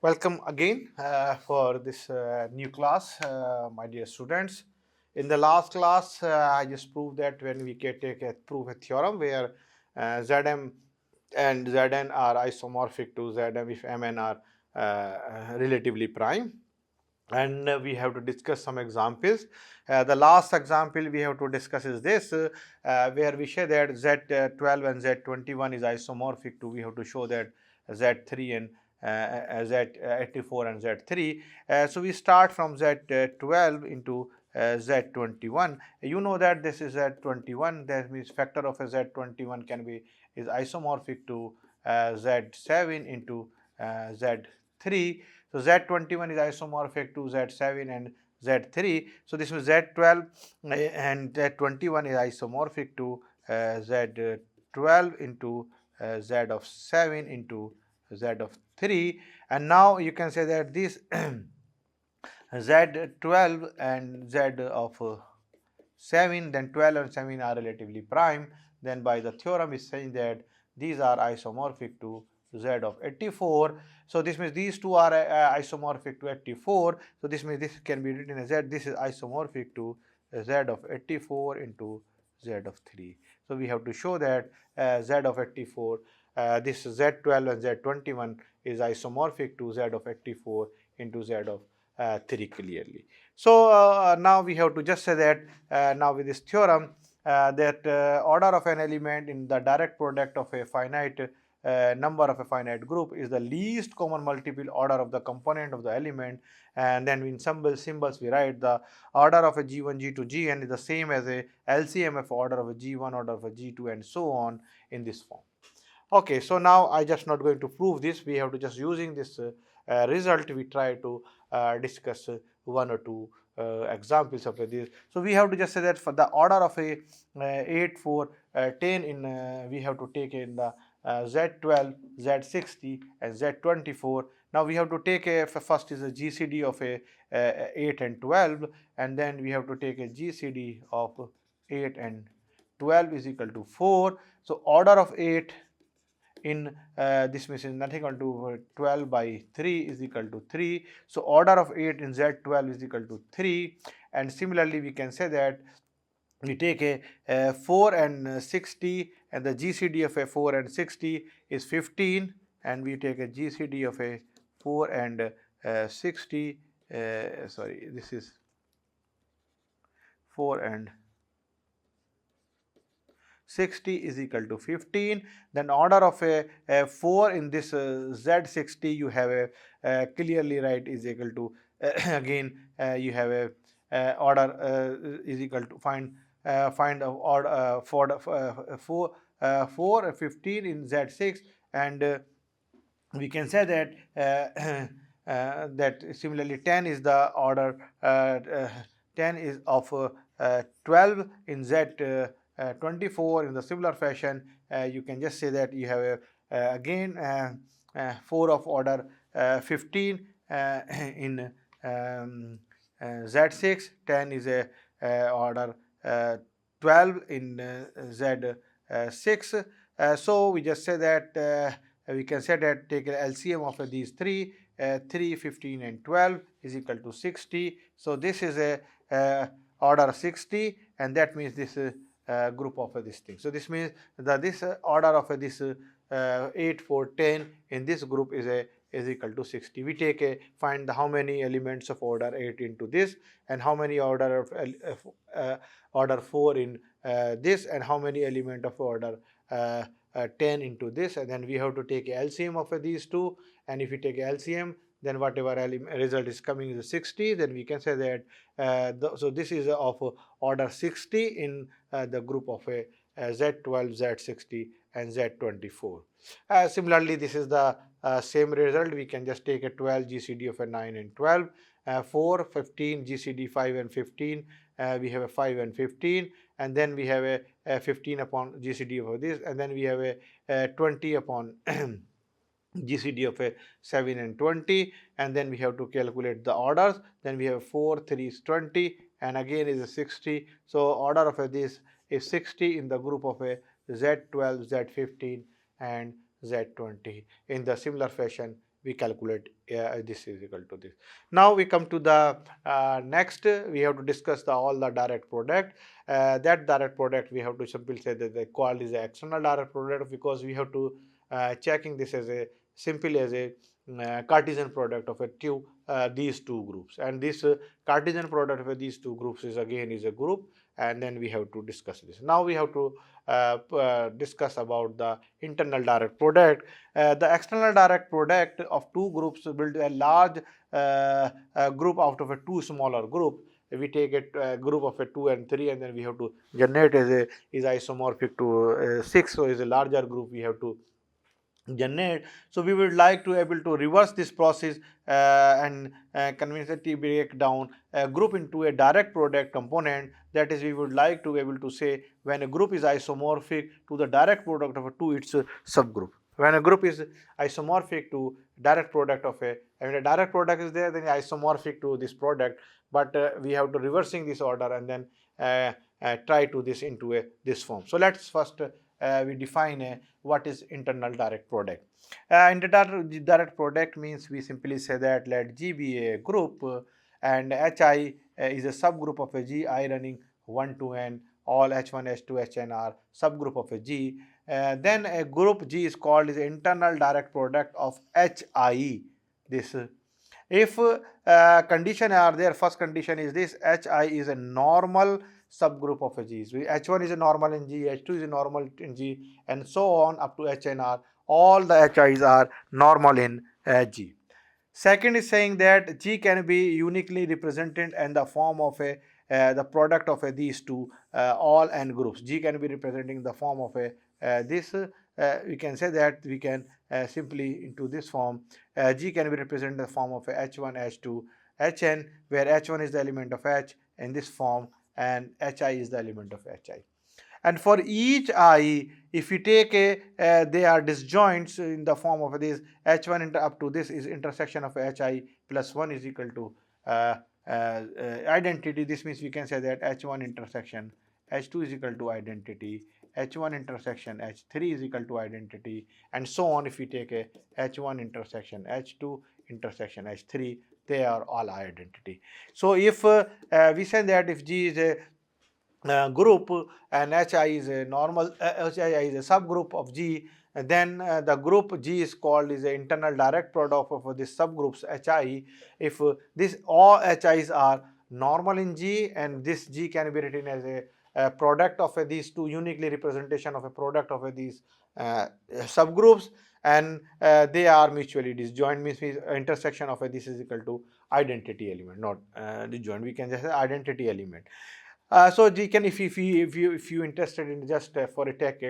Welcome again for this new class, my dear students. In the last class, I just proved that when we can prove a theorem where Zm and Zn are isomorphic to Zm if Mn are relatively prime. And we have to discuss some examples. The last example we have to discuss is this, where we say that Z12 and Z21 is isomorphic to, we have to show that Z3 and Z84 and Z3. So we start from Z12 into Z21. You know that this is Z21, that means factor of a Z21 can be is isomorphic to Z7 into Z3. So Z21 is isomorphic to Z7 and Z3. So this means Z12 and Z21 is isomorphic to Z12 into Z of 7 into Z of 3. And now you can say that this Z12 and Z of 7, then 12 and 7 are relatively prime. Then by the theorem is saying that these are isomorphic to Z of 84. So this means these two are isomorphic to 84. So this means this can be written as Z. This is isomorphic to Z of 84 into Z of 3. So we have to show that Z of 84, this Z12 and Z21 is isomorphic to Z of 84 into Z of 3 clearly. So now we have to just say that now with this theorem that order of an element in the direct product of a finite number of a finite group is the least common multiple order of the component of the element, and then in symbols we write the order of a G1, G2, Gn is the same as a LCM of order of a G1, order of a G2 and so on in this form. Okay, so now I just not going to prove this. We have to just using this result, we try to discuss one or two examples of this. So we have to just say that for the order of a 8, 4, 10 in we have to take in the Z12, Z60 and Z24. Now we have to take a first is a GCD of a 8 and 12, and then we have to take a GCD of 8 and 12 is equal to 4. So order of 8 in this means nothing equal to 12 by 3 is equal to 3. So order of 8 in Z12 is equal to 3. And similarly we can say that we take a 4 and 60, and the GCD of a 4 and 60 is 15, and we take a GCD of a 4 and 60, sorry, this is 4 and 60 is equal to 15. Then order of a 4 in this Z60 you have a clearly right is equal to again you have a order is equal to find order for 4 15 in Z6, and we can say that that similarly 10 is the order 10 is of 12 in Z24 in the similar fashion. You can just say that you have again 4 of order 15 in Z6, 10 is a order 12 in Z6. So we just say that we can say that take an LCM of these three, 3, 15 and 12 is equal to 60. So this is a order 60, and that means this group of this thing. So this means that this order of this 8, 4, 10 in this group is equal to 60. We take a find how many elements of order 8 into this, and how many order of order 4 in this, and how many element of order 10 into this, and then we have to take a LCM of these two. And if we take a LCM, then whatever result is coming is 60. Then we can say that so this is of order 60 in the group of a Z12, Z60 and Z24. Similarly, this is the same result. We can just take a 12 GCD of a 9 and 12, 4, 15 GCD 5 and 15. We have a 5 and 15, and then we have a 15 upon GCD of this, and then we have a 20 upon GCD of a 7 and 20, and then we have to calculate the orders. Then we have 4, 3 is 20, and again is a 60. So order of this is 60 in the group of a Z12, Z15 and Z20. In the similar fashion we calculate this is equal to this. Now we come to the next, we have to discuss all the direct product. That direct product we have to simply say that the called is the external direct product, because we have to checking this as a simple as a Cartesian product of these two groups, and this Cartesian product of these two groups is again is a group, and then we have to discuss this. Now we have to discuss about the internal direct product. The external direct product of two groups build a large group out of a two smaller group. We take a group of a 2 and 3, and then we have to generate as a is isomorphic to 6, so is a larger group we have to generate. So we would like to able to reverse this process and conveniently break down a group into a direct product component. That is, we would like to able to say when a group is isomorphic to the direct product of a two its subgroup. When a group is isomorphic to direct product of a, and a direct product is there, then isomorphic to this product, but we have to reversing this order and then try to this into a this form. So let's first we define what is internal direct product. Internal direct product means we simply say that let G be a group and Hi is a subgroup of a Gi running 1 to n. All H1, H2, Hn are subgroup of a G. Then a group G is called is internal direct product of Hi. This if condition are there, first condition is this: Hi is a normal subgroup of a G. So H1 is a normal in G, H2 is a normal in G, and so on up to HNR. All the HIs are normal in G. Second is saying that G can be uniquely represented in the form of a the product of these two all n groups. G can be representing the form of a this. We can say that we can simply into this form. G can be represented in the form of a H1, H2, Hn, where H1 is the element of H in this form and Hi is the element of Hi. And for each I, if you take a they are disjoints in the form of this H1 up to this is intersection of Hi plus 1 is equal to identity. This means we can say that H1 intersection H2 is equal to identity, H1 intersection H3 is equal to identity, and so on. If we take a H1 intersection H2 intersection H3, they are all identity. So if we say that if G is a group and Hi is a normal, Hi is a subgroup of G, and then the group G is called is the internal direct product of this subgroups Hi. If this all Hi's are normal in G, and this G can be written as a product of these two uniquely representation of a product of these subgroups, and they are mutually disjoint, means intersection of this is equal to identity element, not disjoint. We can just say identity element. So you can, if you interested in just for a tech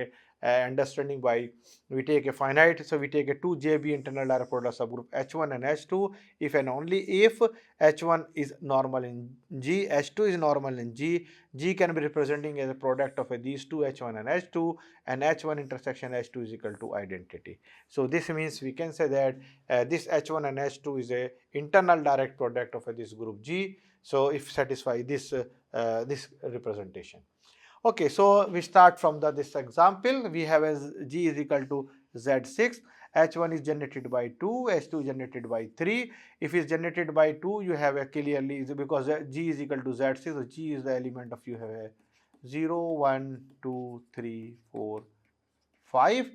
understanding by, we take a finite, so we take a 2JB internal direct product subgroup H1 and H2 if and only if H1 is normal in G, H2 is normal in G. G can be representing as a product of these two H1 and H2, and H1 intersection H2 is equal to identity. So this means we can say that this H1 and H2 is a internal direct product of this group G. So if satisfy this this representation. Okay, so we start from this example. We have as G is equal to Z6. H1 is generated by 2, H2 generated by 3. If it's generated by 2, you have a clearly, because G is equal to Z6, so G is the element of, you have a 0, 1, 2, 3, 4, 5,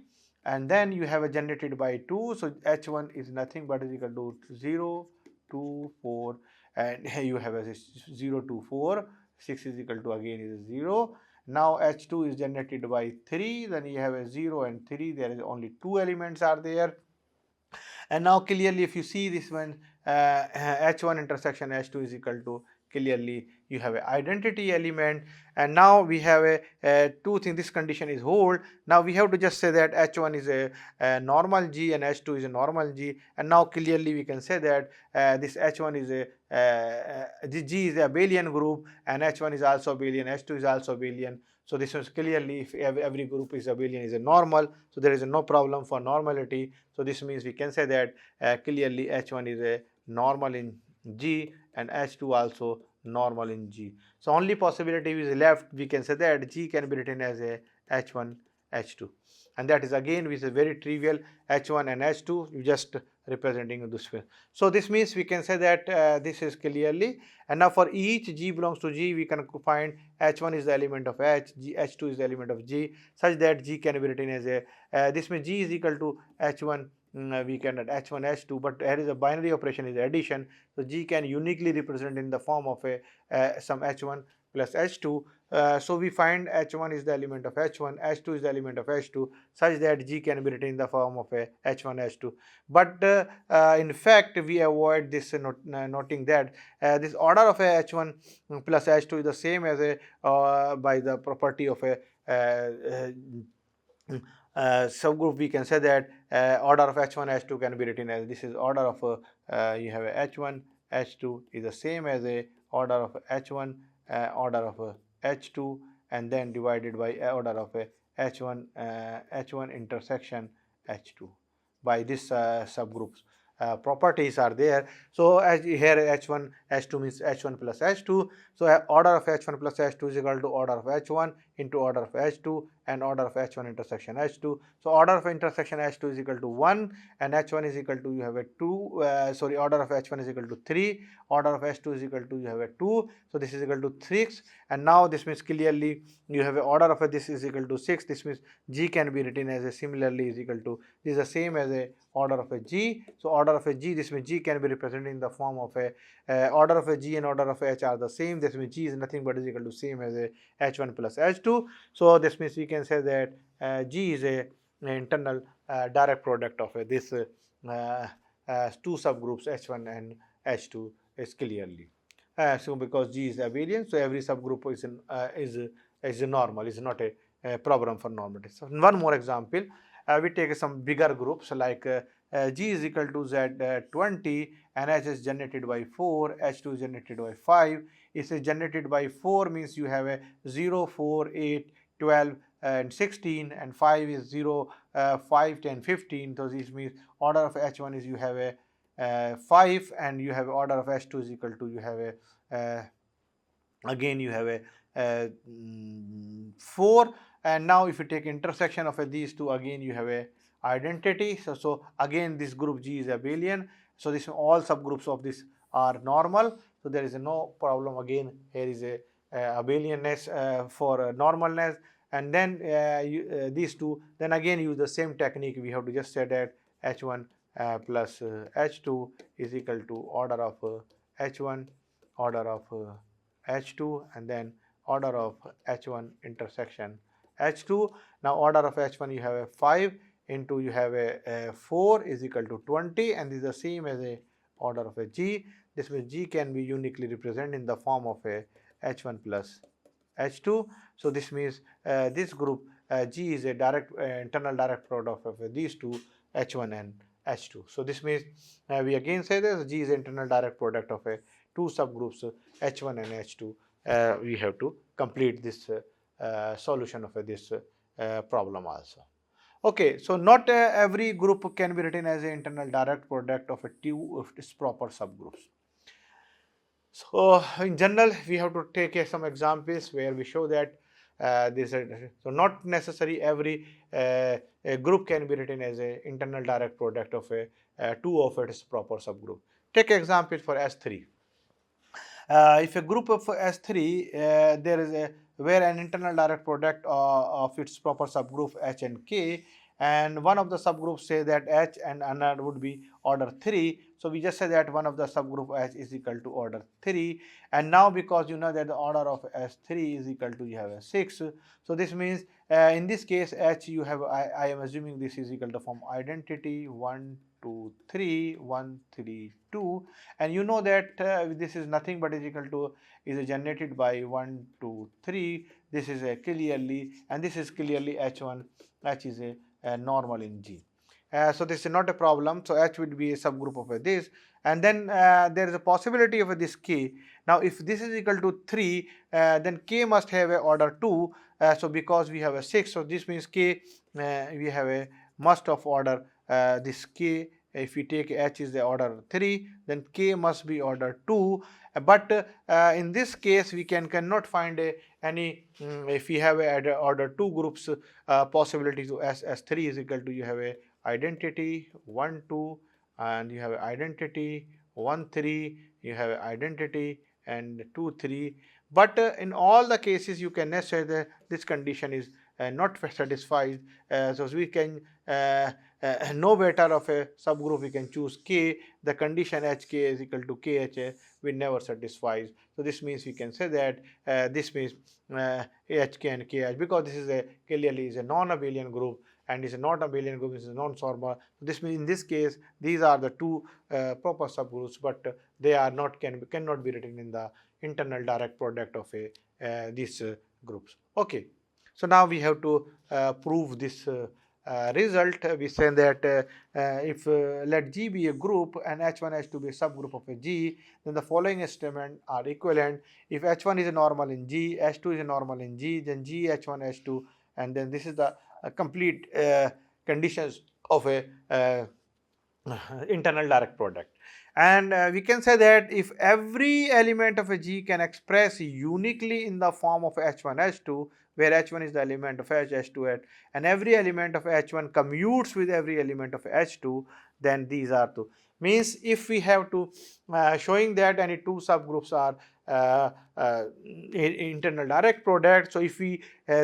and then you have a generated by 2, so H1 is nothing but is equal to 0, 2, 4, and you have a 0, 2, 4, 6 is equal to again is 0. Now H2 is generated by 3, then you have a 0 and 3, there is only 2 elements are there. And now clearly if you see this one, H1 intersection H2 is equal to, clearly you have an identity element. And now we have a two things, this condition is hold. Now we have to just say that H1 is a normal G and H2 is a normal G, and now clearly we can say that this H1 is this G is a abelian group, and H1 is also abelian, H2 is also abelian. So this is clearly, if every group is abelian, is a normal, so there is no problem for normality. So this means we can say that clearly H1 is a normal in G and H2 also normal in G. So only possibility is left, we can say that G can be written as a H1, H2. and that is again which is very trivial, H1 and H2, you just representing this way. So this means we can say that this is clearly, and now for each G belongs to G, we can find H1 is the element of H, H2 is the element of G, such that G can be written as a, this means G is equal to H1, we can add H1, H2, but here is a binary operation is addition, so G can uniquely represent in the form of a some H1 plus H2. So we find H1 is the element of H1, H2 is the element of H2, such that G can be written in the form of a H1, H2. But in fact, we avoid this noting that this order of a H1 plus H2 is the same as a by the property of a subgroup. We can say that order of H1, H2 can be written as this is order of you have a H1, H2 is the same as a order of H1, order of H2, and then divided by order of a H1, H1 intersection H2 by this subgroups. Properties are there. So as here H1, H2 means H1 plus H2. So order of H1 plus H2 is equal to order of H1 into order of H2 and order of H1 intersection H2. So order of intersection H2 is equal to 1 and H1 is equal to you have a 2, order of H1 is equal to 3, order of H2 is equal to you have a 2. So this is equal to 6, and now this means clearly you have a order of this is equal to 6. This means G can be written as a similarly is equal to, this is the same as a order of a G. So order of a G, this means G can be represented in the form of a order of a G and order of H are the same. This means G is nothing but is equal to same as a H1 plus H2. So this means we can say that G is a internal direct product of this two subgroups H1 and H2 is clearly. So because G is abelian, so every subgroup is normal, is not a problem for normality. So one more example, we take some bigger groups like G is equal to Z 20 and H is generated by 4, H2 is generated by 5. It is generated by 4 means you have a 0, 4, 8, 12 and 16, and 5 is 0, 5, 10, 15. So this means order of H1 is you have a 5 and you have order of H2 is equal to you have a again you have a 4, and now if you take intersection of these two, again you have a identity. So again this group G is abelian, so this all subgroups of this are normal, so there is no problem. Again here is a abelianness for normalness, and then these two, then again use the same technique. We have to just say that H1 plus H2 is equal to order of H1, order of H2, and then order of H1 intersection H2. Now order of H1 you have a 5 into you have a 4 is equal to 20, and this is the same as a order of a G. This means G can be uniquely represented in the form of a H1 plus H2. So this means this group G is a direct internal direct product of these two H1 and H2. So this means we again say that G is internal direct product of a two subgroups H1 and H2. We have to complete this solution of this problem also. Okay, so not every group can be written as an internal direct product of a two of its proper subgroups. So in general, we have to take some examples where we show that so not necessary every a group can be written as an internal direct product of a two of its proper subgroup. Take example for S3. If a group of S3 there is a where an internal direct product of its proper subgroup H and K, and one of the subgroups say that H and another would be order 3. So we just say that one of the subgroup H is equal to order 3, and now because you know that the order of S3 is equal to you have a 6, so this means in this case H you have I am assuming this is equal to form identity 1 2 3 1 3 2, and you know that this is nothing but is equal to is generated by 1 2 3. This is a clearly, and this is clearly H1. H is a normal in G. So this is not a problem. So H would be a subgroup of this, and then there is a possibility of this K. Now if this is equal to 3, then K must have a order 2. So because we have a 6, so this means K we have a must of order this K. If we take H is the order 3, then K must be order 2. But in this case we cannot find if we have order 2 groups, possibility to S3 is equal to, you have a identity 1 2, and you have a identity 1 3, you have a identity and 2 3. But in all the cases you can say that this condition is not satisfied. So we can no better of a subgroup, we can choose K. The condition HK is equal to KH will never satisfies. So this means we can say that this means HK and KH, because this is a clearly is a non-abelian group, and is a not abelian group, is a non-Sorba. So this means in this case these are the two proper subgroups, but they are not cannot be written in the internal direct product of a these groups. Okay, so now we have to prove this result. We say that if let G be a group and H1 H2 be a subgroup of a G, then the following statements are equivalent. If H1 is a normal in G, H2 is a normal in G, then G H1 H2, and then this is the complete conditions of a internal direct product. And we can say that if every element of a G can express uniquely in the form of H1 H2, where H1 is the element of H, H2 H, and every element of H1 commutes with every element of H2, then these are two. Means if we have to showing that any two subgroups are uh, internal direct product. So if we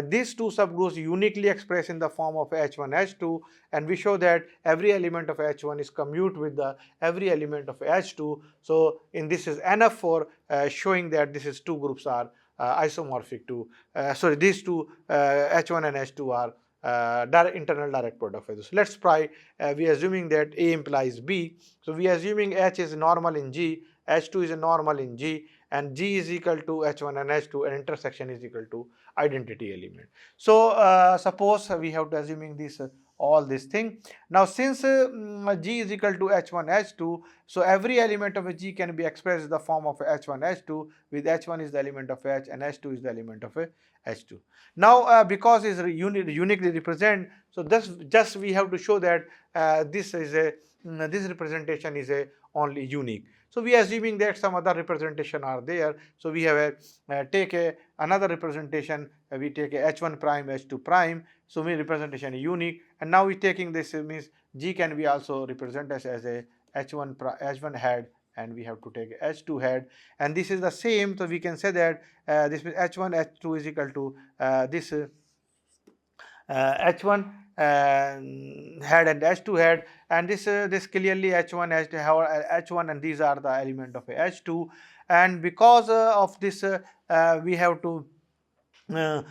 these two subgroups uniquely expressed in the form of H1 H2, and we show that every element of H1 is commute with the every element of H2. So in this is enough for showing that this is two groups are isomorphic to sorry, these two H1 and H2 are internal direct product of. So let's try. We are assuming that A implies B. So we are assuming H is normal in G, H2 is a normal in G, and G is equal to H1 and H2, and intersection is equal to identity element. So suppose we have to assuming this all this thing. Now since G is equal to H1 H2, so every element of a G can be expressed in the form of H1 H2, with H1 is the element of H and H2 is the element of a H2. Now because it's uniquely represent, so this just we have to show that this is a this representation is a only unique. So we are assuming that some other representation are there. So we have a take a another representation. We take a H1 prime, H2 prime. So we representation is unique. And now we taking this means G can be also represented as a H1 head, and we have to take H2 head, and this is the same. So we can say that this means H1 H2 is equal to this H1 head and H2 head, and this clearly H1 H1, and these are the element of H2, and because of this we have to show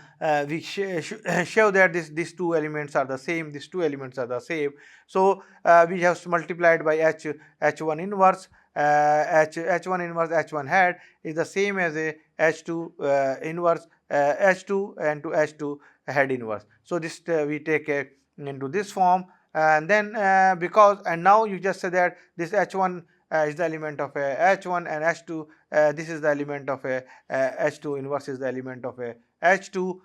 that these two elements are the same, these two elements are the same. So we have multiplied by H1 inverse, H1 inverse H1 head is the same as a H2 inverse H2 and to H2 head inverse. So this we take into this form, and then because and now you just say that this H1 is the element of a H1, and H2 this is the element of a H2 inverse is the element of a H2.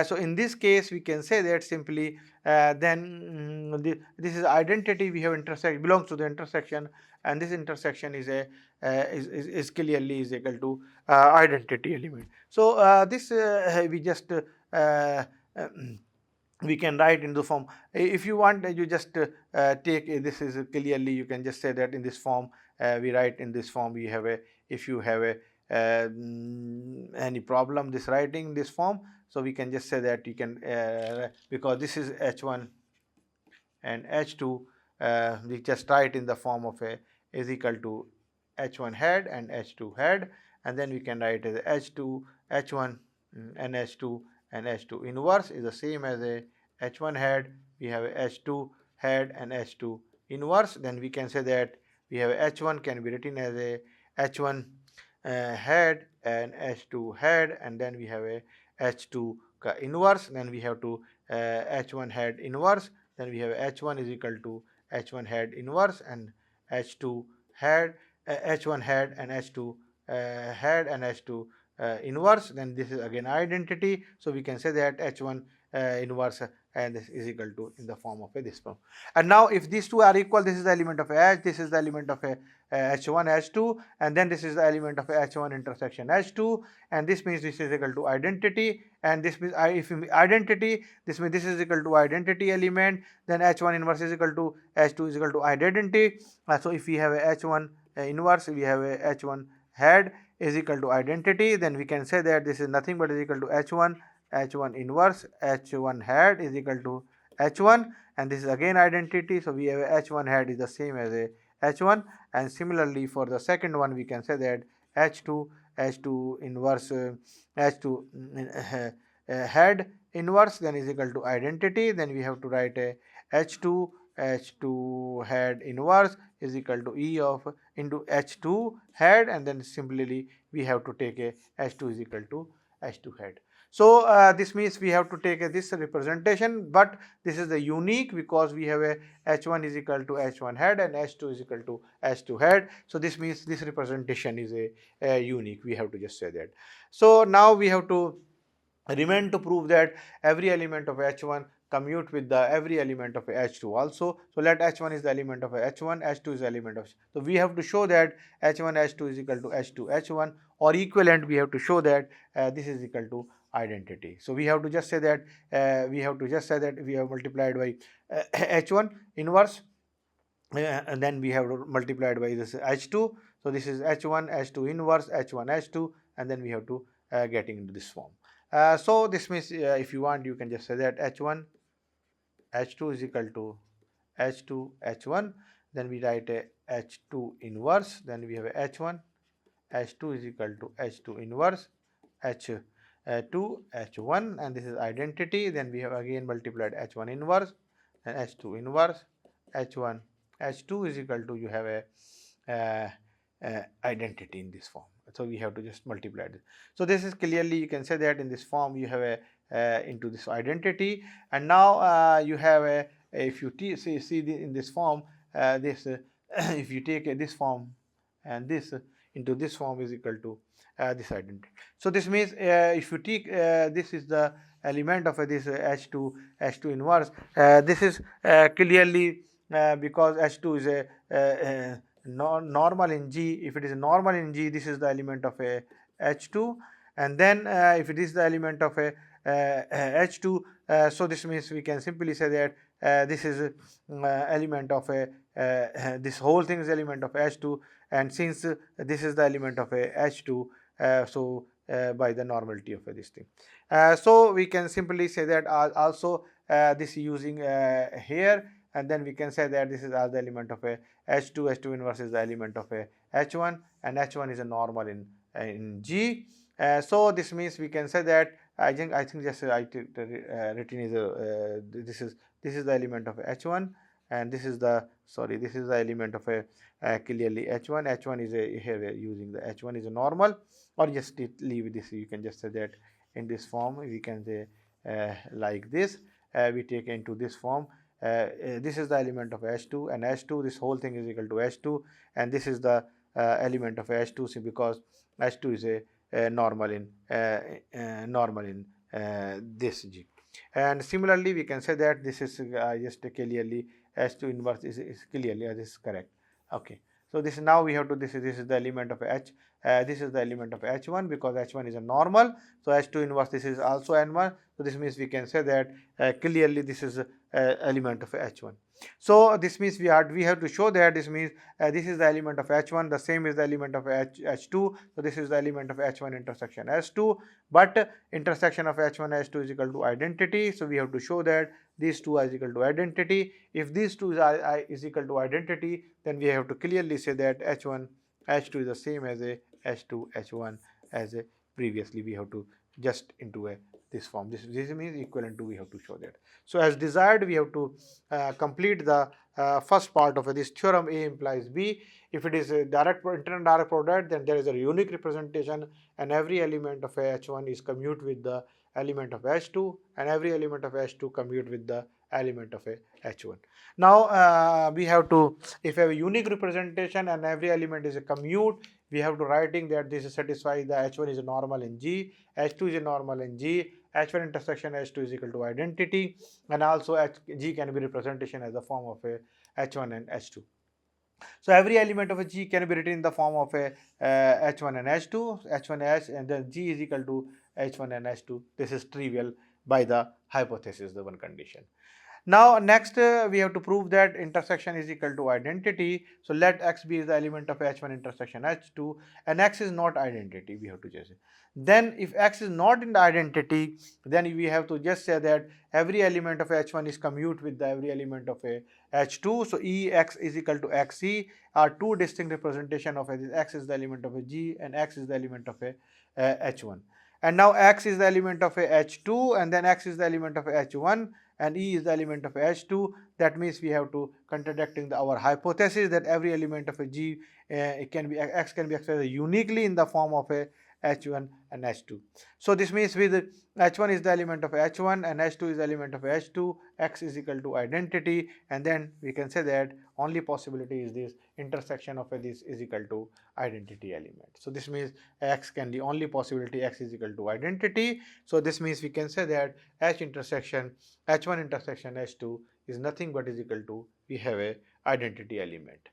So in this case we can say that simply then this is identity, we have intersect belongs to the intersection, and this intersection is a is clearly is equal to identity element. So this we just we can write in the form. If you want, you just take this is clearly, you can just say that in this form we write in this form. We have a, if you have a any problem this writing this form, so we can just say that you can because this is H1 and H2, we just write in the form of a is equal to H1 head and H2 head, and then we can write as H2 H1 and H2, and H2 inverse is the same as a H1 head. We have a H2 head and H2 inverse. Then we can say that we have H1 can be written as a H1 head and H2 head, and then we have a H2 inverse. Then we have to H1 head inverse. Then we have H1 is equal to H1 head inverse and H2 head, H1 head and H2 head and H2 inverse. Then this is again identity. So we can say that H1 inverse and this is equal to in the form of this form. And now if these two are equal, this is the element of H, this is the element of H1 H2, and then this is the element of H1 intersection H2, and this means this is equal to identity, and this means if identity, this means this is equal to identity element, then H1 inverse is equal to H2 is equal to identity. So if we have a H1 inverse, we have a H1 head is equal to identity, then we can say that this is nothing but is equal to H1 inverse H1 head is equal to H1, and this is again identity. So we have a H1 head is the same as a H1, and similarly for the second one we can say that H2 inverse H2 head inverse then is equal to identity. Then we have to write a H2 head inverse is equal to E of into H2 head, and then simply we have to take a H2 is equal to H2 head. So this means we have to take this representation, but this is the unique because we have a H1 is equal to H1 head and H2 is equal to H2 head. So this means this representation is a unique. We have to just say that. So now we have to remain to prove that every element of H1 commute with the every element of H2 also. So let H1 is the element of H1, H2 is the element of. So we have to show that H1 H2 is equal to H2 H1, or equivalent we have to show that this is equal to identity. So we have to just say that we have multiplied by H1 inverse, and then we have multiplied by this H2. So this is H1 H2 inverse H1 H2, and then we have to getting into this form. So this means if you want you can just say that H1 H2 is equal to H2 H1, then we write a H2 inverse, then we have a H1 H2 is equal to H2 inverse H2 H1, and this is identity. Then we have again multiplied H1 inverse and H2 inverse H1 H2 is equal to you have a identity in this form. So we have to just multiply this. So this is clearly you can say that in this form you have a into this identity, and now you have a if you see in this form this if you take this form and this into this form is equal to this identity. So this means if you take this is the element of this H2 inverse, this is clearly because H2 is a normal in G. If it is normal in G, this is the element of a H2, and then if it is the element of a H2, so this means we can simply say that this is element of a this whole thing is element of H2, and since this is the element of a H2, so by the normality of this thing, so we can simply say that also this using here, and then we can say that this is as the element of a H2 inverse is the element of a H1, and H1 is a normal in G. So this means we can say that I think just written is this is the element of H1, and this is the this is the element of a clearly H1 is a here using the H1 is a normal, or just leave this. You can just say that in this form we can say like this. We take into this form. This is the element of H2, and H2 this whole thing is equal to H2, and this is the element of H2 because H2 is a normal in this G. And similarly we can say that this is just clearly H2 inverse is clearly this is correct. Okay, so this now we have to this is the element of H. This is the element of H1 because H1 is a normal. So H2 inverse this is also N1. So this means we can say that clearly this is element of H1. So this means we have to show that this means this is the element of H1, the same is the element of H2. So this is the element of H1 intersection H2, but intersection of H1 H2 is equal to identity. So we have to show that these two are equal to identity. If these two is equal to identity, then we have to clearly say that H1 H2 is the same as a H2 H1 as a previously we have to just into a this form. This means equivalent to we have to show that. So as desired we have to complete the first part of this theorem. A implies B. If it is a internal direct product, then there is a unique representation, and every element of H1 is commute with the element of H2, and every element of H2 commute with the element of H1. Now we have to, if we have a unique representation and every element is a commute, we have to writing that this satisfies the H1 is a normal in G, H2 is a normal in G, H1 intersection H2 is equal to identity, and also G can be representation as the form of a H1 and H2. So every element of a G can be written in the form of a H1 and H2, H1H, and then G is equal to H1 and H2. This is trivial by the hypothesis, the one condition. Now next we have to prove that intersection is equal to identity. So let X be the element of H1 intersection H2, and X is not identity, we have to just say. Then if X is not in the identity, then we have to just say that every element of H1 is commute with the every element of a H2. So EX is equal to XE are two distinct representation of this. X is the element of a G and X is the element of a H1. And now X is the element of a H2 and then X is the element of a H1 and E is the element of H2. That means we have to contradicting our hypothesis that every element of a G it can be X can be expressed uniquely in the form of a H1 and H2. So this means with H1 is the element of H1 and H2 is the element of H2, X is equal to identity, and then we can say that only possibility is this intersection of this is equal to identity element. So this means X can the only possibility X is equal to identity. So this means we can say that H intersection H1 intersection H2 is nothing but is equal to we have a identity element.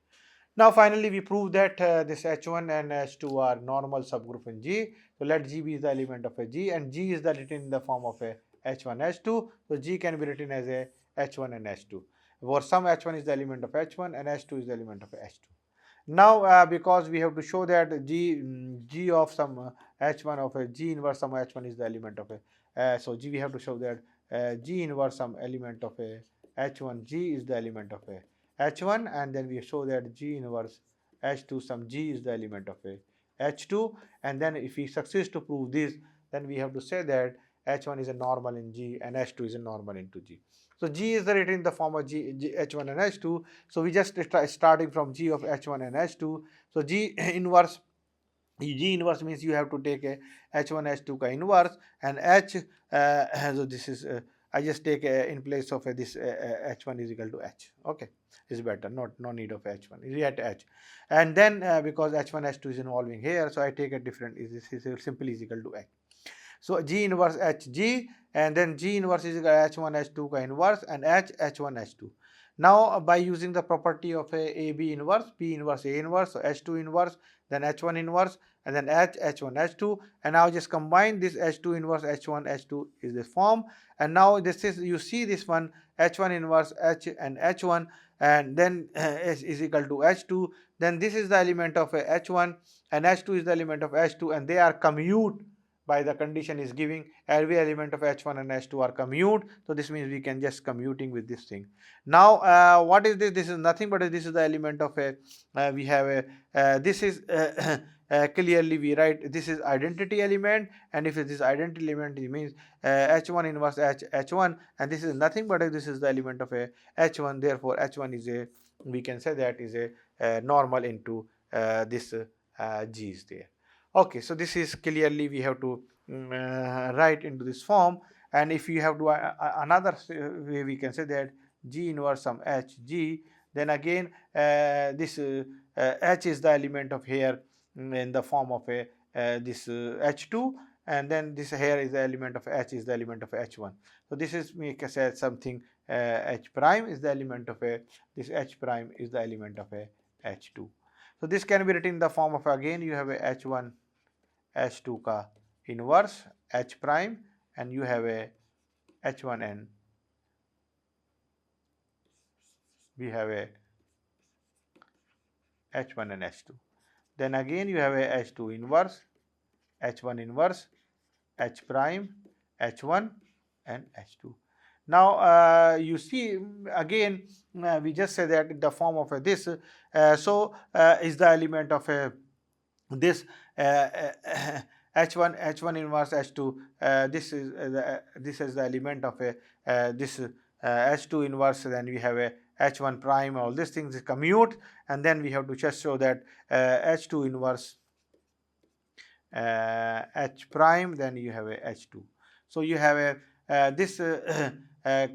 Now finally we prove that this H1 and H2 are normal subgroup in G. So let G be the element of a G and G is the written in the form of a H1 H2. So G can be written as a H1 and H2 where some H1 is the element of H1 and H2 is the element of H2. Now because we have to show that G of some H1 of a G inverse some H1 is the element of a so G we have to show that G inverse some element of a H1 G is the element of a H1 and then we show that G inverse H2 some G is the element of a H2 and then if we succeed to prove this then we have to say that H1 is a normal in G and H2 is a normal into G. So G is written in the form of H1 and H2. So we just starting from G of H1 and H2. So G inverse means you have to take a H1 H2 ka inverse and H so this is I just take in place of this H1 is equal to H. Okay, is better, no need of H1 is at H, and then because H1 H2 is involving here, so I take a different this is simply is equal to H. So G inverse Hg and then G inverse is equal to H1 H2 ka inverse and H1 H2. Now by using the property of a B inverse, P inverse A inverse, so H2 inverse, then H1 inverse and then H1 H2, and now just combine this H2 inverse H1 H2 is this form, and now this is you see this one H1 inverse H and H1 and then S is equal to H2, then this is the element of a H1 and H2 is the element of H2 and they are commute by the condition is giving every element of H1 and H2 are commute. So this means we can just commuting with this thing. Now what is this? This is nothing but this is the element of a we have a this is clearly we write this is identity element, and if it is identity element it means H1 inverse H1 and this is nothing but this is the element of a H1, therefore H1 is a we can say that is a normal into this G is there. Okay, so this is clearly we have to write into this form, and if you have to another way we can say that G inverse some H G, then again this H is the element of here in the form of a this H2 and then this here is the element of H is the element of H1. So this is we can say something H prime is the element of a this H prime is the element of a H2. So this can be written in the form of again you have a H1 H2 ka inverse H prime and you have a H1 and we have a H1 and H2. Then again you have a H2 inverse, H1 inverse, H prime, H1 and H2. Now you see again we just say that in the form of this is the element of a this H1 inverse H2 this is the element of a this H2 inverse, then we have a H1 prime, all these things is commute, and then we have to just show that H2 inverse H prime, then you have a H2. So you have a this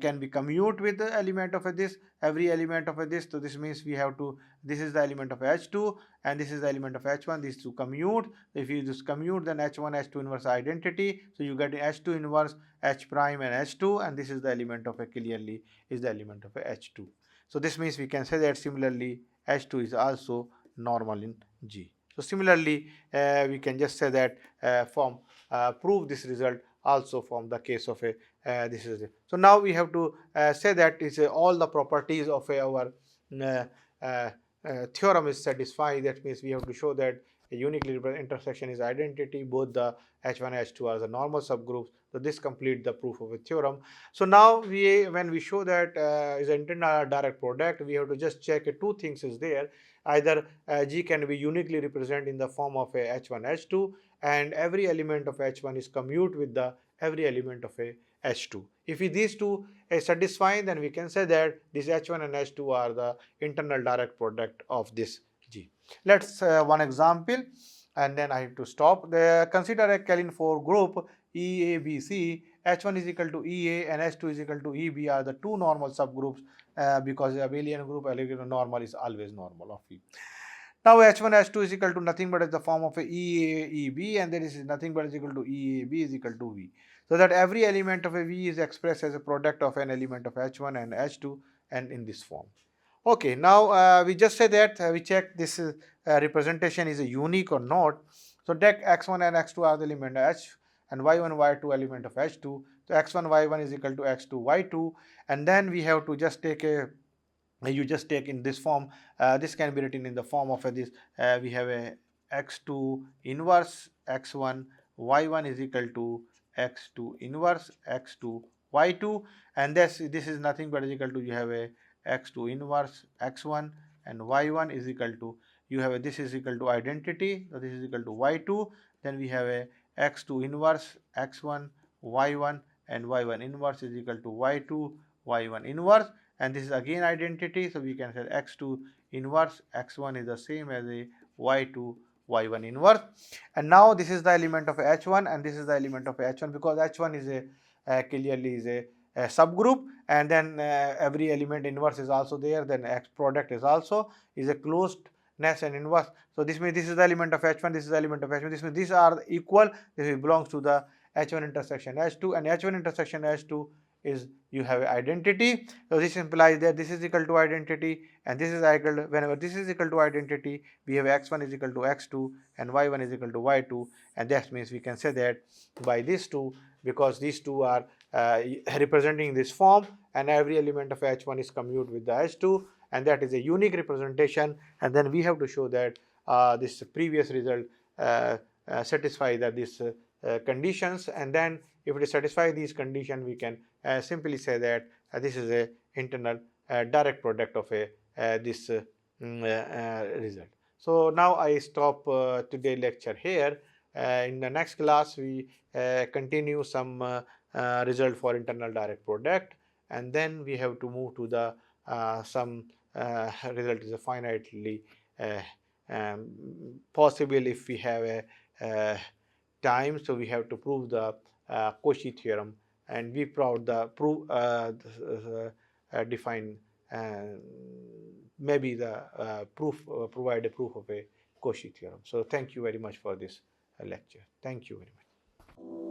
can be commute with the element of this, every element of this. So this means we have to, this is the element of H2 and this is the element of H1, these two commute. If you just commute, then H1 H2 inverse identity, so you get H2 inverse H prime and H2, and this is the element of a, clearly is the element of a H2. So this means we can say that similarly H2 is also normal in G. So similarly we can just say that from prove this result also from the case of a this is it. So now we have to say that is all the properties of our uh, uh, theorem is satisfied. That means we have to show that a uniquely represented intersection is identity, both the H1 H2 are the normal subgroups. So this complete the proof of a theorem. So now we, when we show that is an internal direct product, we have to just check two things is there. Either G can be uniquely represented in the form of a H1 H2, and every element of H1 is commute with the every element of a H2. If these two is satisfying, then we can say that this H1 and H2 are the internal direct product of this G. Let's one example, and then I have to stop. Consider a Kalin 4 group EABC. H1 is equal to EA and H2 is equal to EB are the two normal subgroups because the abelian group normal is always normal of E. Now H1 H2 is equal to nothing but is the form of a EA EB, and there is nothing but is equal to EAB is equal to V. So that every element of a V is expressed as a product of an element of H1 and H2 and in this form. Okay, now we just say that we check this representation is a unique or not. So that X1 and X2 are the element of H and Y1 Y2 element of H2. So X1 Y1 is equal to X2 Y2, and then we have to just take a, you just take in this form. This can be written in the form of this. We have a x2 inverse x1 y1 is equal to x2 inverse x2 y2, and this is nothing but is equal to, you have a x2 inverse x1 and y1 is equal to, you have a, this is equal to identity, so this is equal to y2. Then we have a x2 inverse x1 y1 and y1 inverse is equal to y2 y1 inverse, and this is again identity. So we can say x2 inverse x1 is the same as a y2 y1 inverse. And now this is the element of h1 and this is the element of h1, because h1 is a clearly is a subgroup, and then every element inverse is also there, then x product is also is a closedness and inverse. So this means this is the element of h1, this is the element of h1, this means these are equal, this belongs to the h1 intersection h2, and h1 intersection h2 is, you have identity. So this implies that this is equal to identity and this is equal to, whenever this is equal to identity, we have x1 is equal to x2 and y1 is equal to y2, and that means we can say that by these two, because these two are representing this form and every element of h1 is commute with the h2, and that is a unique representation. And then we have to show that this previous result satisfy that these conditions, and then if it satisfies these conditions, we can simply say that this is a internal direct product of a this result. So now I stop today lecture here. In the next class we continue some result for internal direct product, and then we have to move to the some result is a finitely possible if we have a time. So we have to prove the Cauchy theorem, and we provide the proof define maybe the proof provide a proof of a Cauchy theorem. So thank you very much for this lecture. Thank you very much.